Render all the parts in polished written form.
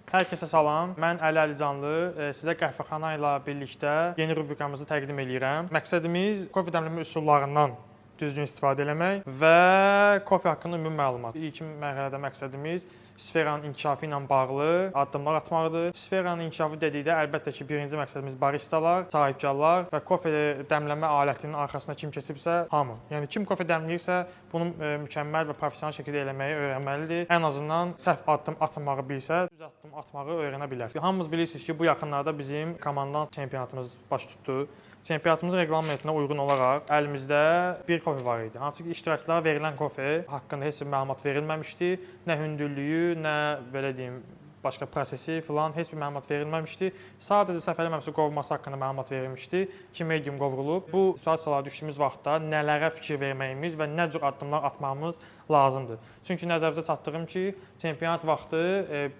Hər kəsə salam. Mən Əli Əlicanlı. Sizə qəhvəxana ilə birlikdə yeni rubrikamızı təqdim edirəm. Məqsədimiz kofe dəmləmə üsullarından düzgün istifadə eləmək və kofe haqqında ümumi məlumat. İlk mərhələdə məqsədimiz sferanın inkişafı ilə bağlı addımlar atmaqdır. Sferanın inkişafı dedikdə əlbəttə ki, birinci məqsədimiz baristalar, sahibkarlar və kofe dəmləmə alətinin arxasına kim keçibsə, hamı. Yəni kim kofe dəmləyirsə, bunu mükəmməl və professional şəkildə eləməyi öyrənməlidir. Ən azından səhv addım atmağı bilsə, düz addım atmağı öyrənə bilər. Hamımız bilirsiniz ki, bu yaxınlarda bizim komandan çempionatımız baş tutdu. Çempionatımızın reqlamentine uyğun olaraq əlimizdə bir kofe var idi. Hansı ki, iştirakçılara verilən kofe haqqında heç bir məlumat verilməmişdi. Nə hündürlüyü, nə belə deyim, başqa prosesi filan heç bir məlumat verilməmişdi. Sadəcə səhv eləmirəmsə qovurması haqqında məlumat verilmişdi ki, medium qovrulub. Bu situasiyalara düşdüyümüz vaxtda nələrə fikir verməyimiz və nə cür addımlar atmağımız lazımdır. Çünki nəzərinizə çatdırım ki, çempionat vaxtı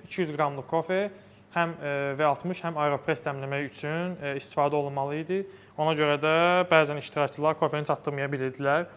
200 qramlıq kofe həm V60, həm Aeropress dəmləmək üçün istifadə olunmalı idi. Ona görə də bəzən iştirakçılar kofeni çatdırmaya bilirdilər.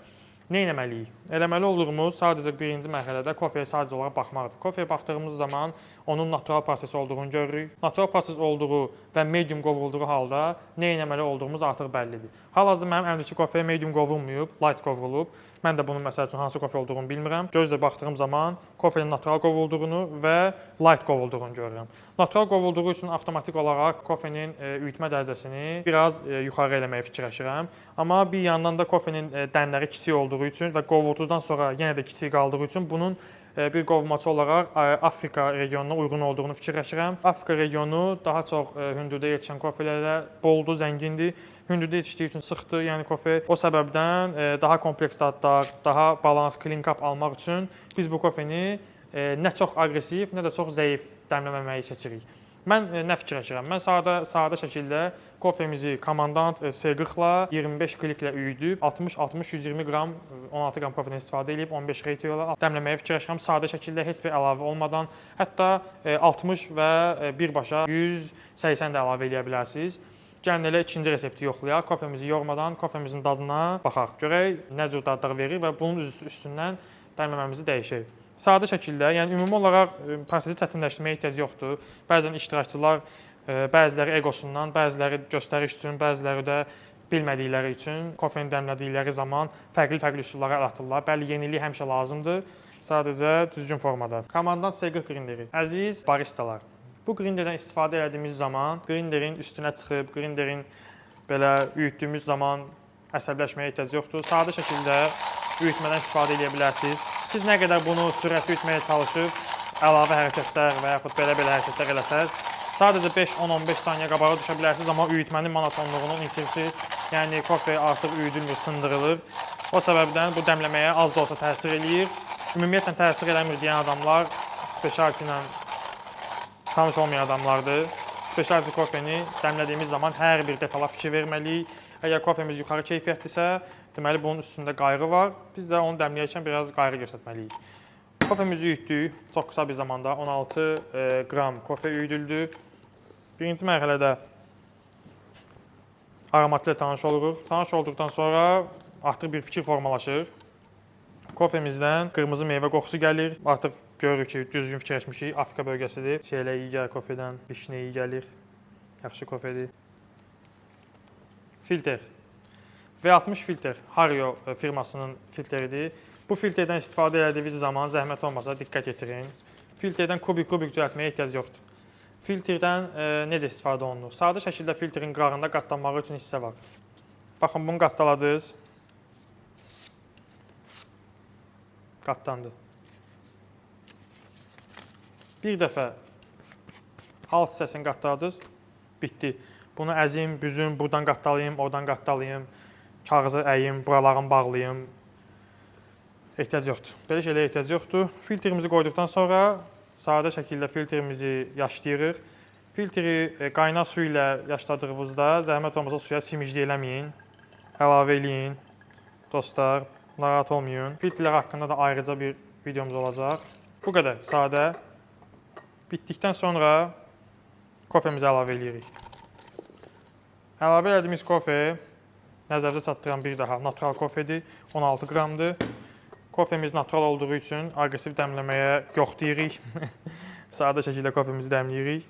Nə etməliyik? Eləməli olduğumuz sadəcə birinci mərhələdə kofeyə sadəcə olaraq baxmaqdır. Kofeyə baxdığımız zaman onun natural proses olduğunu görürük. Natural proses olduğu və medium qovrulduğu halda nə etməli olduğumuz artıq bəllidir. Hal-hazırda mənim əlimdəki kofe medium qovrulmayıb, light qovrulub. Mən də bunun məsəl üçün hansı kofe olduğunu bilmirəm. Gözlə baxdığım zaman kofenin natural qovrulduğunu və light qovrulduğunu görürəm. Natural qovulduğu üçün avtomatik olaraq kofenin üyütmə dərəcəsini biraz yuxarı eləməyə fikirləşirəm. Amma bir yandan da kofenin dənləri kiçik olduğu üçün və qovulduqdan sonra yenə də kiçik qaldığı üçün bunun bir qovulmaçı olaraq Afrika regionuna uyğun olduğunu fikirləşirəm. Afrika regionu daha çox hündürdə yetişən kofelərlə boldur, zəngindir. Hündürdə yetişdiyi üçün sıxdır, yəni kofe. O səbəbdən daha kompleks dadlar, daha balans, clean cup almaq üçün biz bu kofeni nə çox aqressiv, nə də çox zəif dəmləməməyi seçirik. Mən nə fikirləşirəm? Mən sadə şəkildə kofemizi komandant S40-la 25 kliklə üyüdüb 60-120 qram 16 qram kofedən istifadə edib 15 ratio ilə dəmləməyə fikirləşirəm. Sadə şəkildə heç bir əlavə olmadan, hətta 60 və birbaşa 180 də əlavə edə bilərsiniz. Gəlin elə ikinci resepti yoxlayaq. Kofemizi yormadan kofemizin dadına baxaq. Görək nə cür dadlar verir və bunun üstündən dəmləməmizi dəyişək. Sadə şəkildə, yəni ümumi olaraq prosesi çətinləşdirməyə ehtiyac yoxdur. Bəzən iştirakçılar, bəziləri egosundan, bəziləri göstəriş üçün, bəziləri də bilmədikləri üçün kofeni dəmlədikləri zaman fərqli üsullara əl atırlar. Bəli, yenilik həmişə lazımdır, sadəcə düzgün formada. Komandant S40 grinderi. Əziz baristalar, bu grinderdən istifadə etdiyimiz zaman grinderin üstünə çıxıb, grinderin belə üyütdüyümüz zaman əsəbləşməyə ehtiyac yoxdur. Sadə şəkildə üyütmədən istifadə edə bilərsiniz. Siz nə qədər bunu sürətli ütməyə çalışıb, əlavə hərəkətlər və yaxud belə hərəkətlər eləsəz, sadəcə 5-10-15 saniyə qabağa düşə bilərsiniz, amma üyütmənin monotonluğunu itirirsiniz. Yəni, kofe artıq üyüdülmür, sındırılır. O səbəbdən bu dəmləməyə az da olsa təsir eləyir. Ümumiyyətlə təsir eləmir deyən adamlar specialty ilə tanış olmayan adamlardır. Specialty kofeni dəmlədiyimiz zaman hər bir detala fikir verməliyik. Əgər kofemiz yuxarı keyfiyyətlisə, deməli bunun üstündə qayğı var. Biz də onu dəmləyərkən biraz qayğı göstərməliyik. Kofemizi üyütdük. Çox qısa bir zamanda 16 qram kofe üyüdüldü. Birinci mərhələdə aromatla tanış oluruq. Tanış olduqdan sonra artıq bir fikir formalaşır. Kofemizdən qırmızı meyvə qoxusu gəlir. Artıq görürük ki, düzgün fikirləşmişik. Afrika bölgəsidir. Şeylə iyi gəlir kofedən, vişnə iyi gəlir. Yaxşı kofedir. Filter. V60 filter Hario firmasının filteridir. Bu filterdən istifadə etdiyiniz zaman zəhmət olmasa diqqət yetirin. Filterdən kubik düzəltməyə ehtiyac yoxdur. Filterdən necə istifadə olunur? Sadə şəkildə filterin qırağında qatlanmağı üçün hissə var. Baxın, bunu qatdaladınız. Qatlandı. Bir dəfə alt hissəsini qatdaladınız, bitdi. Bunu əzim, büzüm, buradan qatdalayım, oradan qatdalayım, kağızı əyim, buralarını bağlayım. Ehtiyac yoxdur. Belə şeylərə ehtiyac yoxdur. Filtrimizi qoyduqdan sonra sadə şəkildə filtrimizi yaşlayırıq. Filtri qaynaq su ilə yaşladığınızda zəhmət olmasa suya simicli eləməyin. Əlavə eləyin. Dostlar, narahat olmayın. Filtrlər haqqında da ayrıca bir videomuz olacaq. Bu qədər sadə. Bitdikdən sonra kofemizi əlavə eləyirik. Əlavə etdiyimiz kofe, nəzərdə çatdıran bir daha natural kofedir, 16 qramdır. Kofemiz natural olduğu üçün aqressiv dəmləməyə yox deyirik. Sadə şəkildə kofemizi dəmləyirik.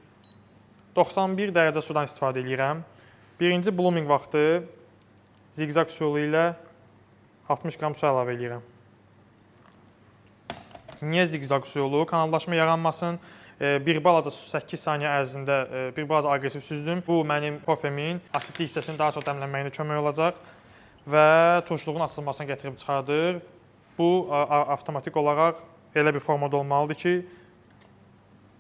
91 dərəcə sudan istifadə edirəm. Birinci blooming vaxtı zigzag üsulu ilə 60 qram su əlavə edirəm. Niyə zigzag üsulu? Kanallaşma yaranmasın. Bir balaca 8 saniyə ərzində bir balaca aqressiv süzdüm. Bu mənim kofemin asitli hissəsini daha çox dəmlənməyinə kömək olacaq və turşuluğun açılmasına gətirib çıxardır. Bu avtomatik olaraq elə bir formada olmalıdır ki,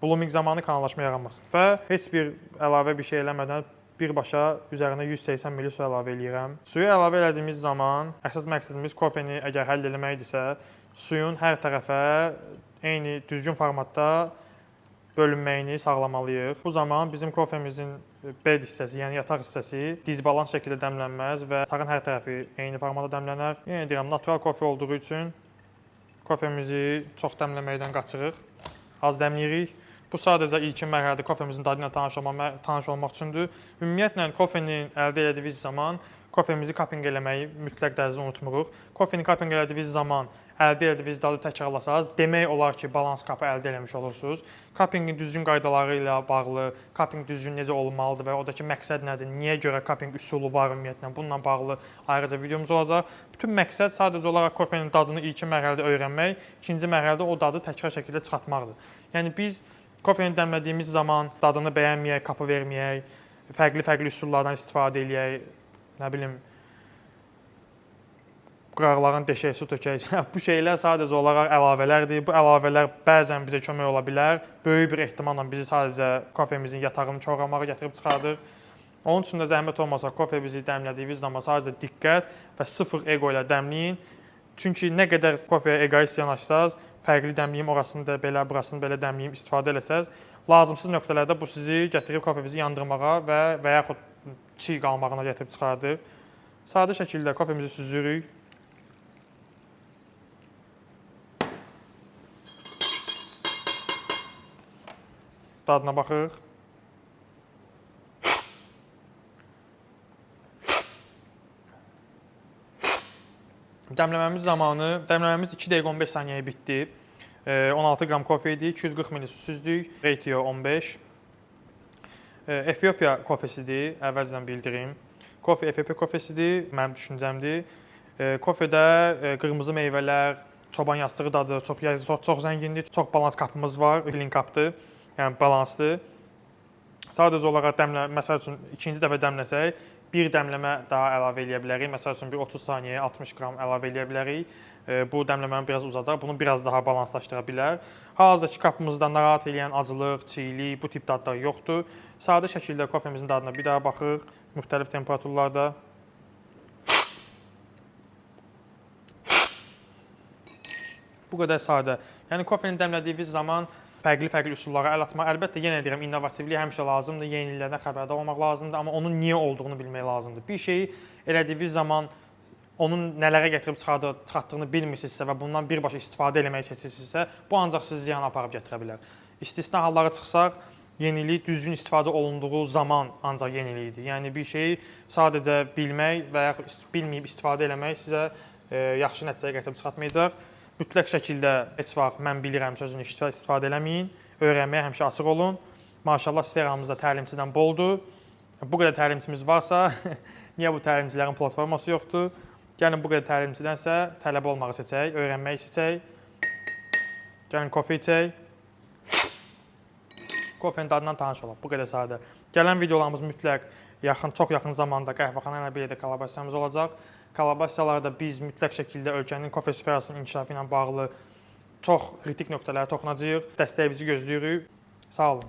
blooming zamanı kanallaşma yaranmasın. Və heç bir əlavə bir şey eləmədən birbaşa üzərinə 180 ml su əlavə edirəm. Suyu əlavə elədiyimiz zaman əsas məqsədimiz kofeni əgər həll eləməkdirsə, suyun hər tərəfə eyni düzgün formatda bölünməyini sağlamalıyıq. Bu zaman bizim kofemizin bed hissəsi, yəni yataq hissəsi dizbalans şəkildə dəmlənməz və yatağın hər tərəfi eyni formada dəmlənər. Yenə deyirəm, natural kofe olduğu üçün kofemizi çox dəmləməkdən qaçırıq. Az dəmləyirik. Bu sadəcə ilkin mərhələdə kofemizin dadı ilə tanış olmaq üçündür. Ümumiyyətlə, kofenin əldə etdiyiniz zaman kofemizi kapinq eləməyi mütləq dərəcədə unutmuruq. Kofeni kapinq elədiyiniz zaman əldə etdiyiniz dadı təkrarlasanız, demək olar ki, balans kapı əldə eləmiş olursunuz. Kapinqin düzgün qaydaları ilə bağlı, kapinq düzgün necə olmalıdır və oradakı məqsəd nədir, niyə görə kapinq üsulu var ümumiyyətlə, bununla bağlı ayrıca videomuz olacaq. Bütün məqsəd sadəcə olaraq kofenin dadını ilkin mərhələdə öyrənmək, ikinci mərhələdə o dadı təkrar şəkildə çıxartmaqdır. Yəni biz kofeni dəmlədiyimiz zaman dadını bəyənməyək, kapı verməyək, fərqli üsullardan istifadə eləyək, nə bilim, qıraqların deşək, su tökək. Bu şeylər sadəcə olaraq əlavələrdir. Bu əlavələr bəzən bizə kömək ola bilər. Böyük bir ehtimalla bizi sadəcə kofemizin yatağını korlamağa gətirib çıxardır. Onun üçün də zəhmət olmasa kofemizi dəmlədiyiniz zaman sadəcə diqqət və sıfır ego ilə dəmləyin. Çünki nə qədər kofeyə egoist yanaşsaz, fərqli dəmliyim, orasını da belə, burasını belə dəmliyim, istifadə eləsəz, lazımsız nöqtələrdə bu sizi gətirib kofemizi yandırmağa və yaxud çiğ qalmağına gətirib çıxardır. Sadə şəkildə kofemizi süzürük. Dadına baxırıq. Dəmləməmiz zamanı, dəmləməmiz 2 dəqiqə 15 saniyəyə bitdi. 16 qram kofe idi, 240 ml süzdük, ratio 15. Efiopiya kofesidir, əvvəlcədən bildirim. Kofe Efiopiya kofesidir, mənim düşüncəmdir. Kofedə qırmızı meyvələr, çoban yastığı dadı çox zəngindir, çox balans kapımız var, filling kapdır, yəni balansdır. Sadəcə olaraq məsəl üçün ikinci dəfə dəmləsək, bir dəmləmə daha əlavə eləyə bilərik. Məsəl üçün bir 30 saniyəyə 60 qram əlavə eləyə bilərik. Bu dəmləməni biraz uzadar, bunu biraz daha balanslaşdıra bilər. Hal-hazırki kapımızda narahat eləyən acılıq, çiğlik, bu tip dadlar yoxdur. Sadə şəkildə kofemizin dadına bir daha baxırıq, müxtəlif temperaturlarda. Bu qədər sadə. Yəni kofeni dəmlədiyiniz zaman fərqli üsullara əl atmaq. Əlbəttə, yenə deyirəm, innovativlik həmişə lazımdır, yeniliklərdən xəbərdar olmaq lazımdır, amma onun niyə olduğunu bilmək lazımdır. Bir şeyi elədiyiniz zaman onun nələrə gətirib çıxartdığını bilmirsinizsə və bundan birbaşa istifadə eləməyi seçirsinizsə, bu ancaq sizi ziyana aparıb gətirə bilər. İstisna hallara çıxsaq, yenilik düzgün istifadə olunduğu zaman ancaq yenilikdir. Yəni bir şeyi sadəcə bilmək və yaxud bilməyib istifadə eləmək sizə yaxşı nəticəyə gətirib çıxartmayacaq. Mütləq şəkildə heç vaxt mən bilirəm sözünü istifadə eləməyin, öyrənməyə həmişə açıq olun. Maşallah sferamızda təlimçidən boldur. Bu qədər təlimçimiz varsa, niyə bu təlimçilərin platforması yoxdur? Gəlin bu qədər təlimçidənsə tələbə olmağı seçək, öyrənməyi seçək. Gəlin kofe içək. Kofenin dadından tanış olaq, bu qədər sadə. Gələn videolarımız mütləq çox yaxın zamanda qəhvəxana ilə birlikdə kollaborasiyamız olacaq. Kollaborasiyalarda biz mütləq şəkildə ölkənin kofe sferasının inkişafı ilə bağlı çox kritik nöqtələrə toxunacağıq. Dəstəyinizi gözləyirik. Sağ olun.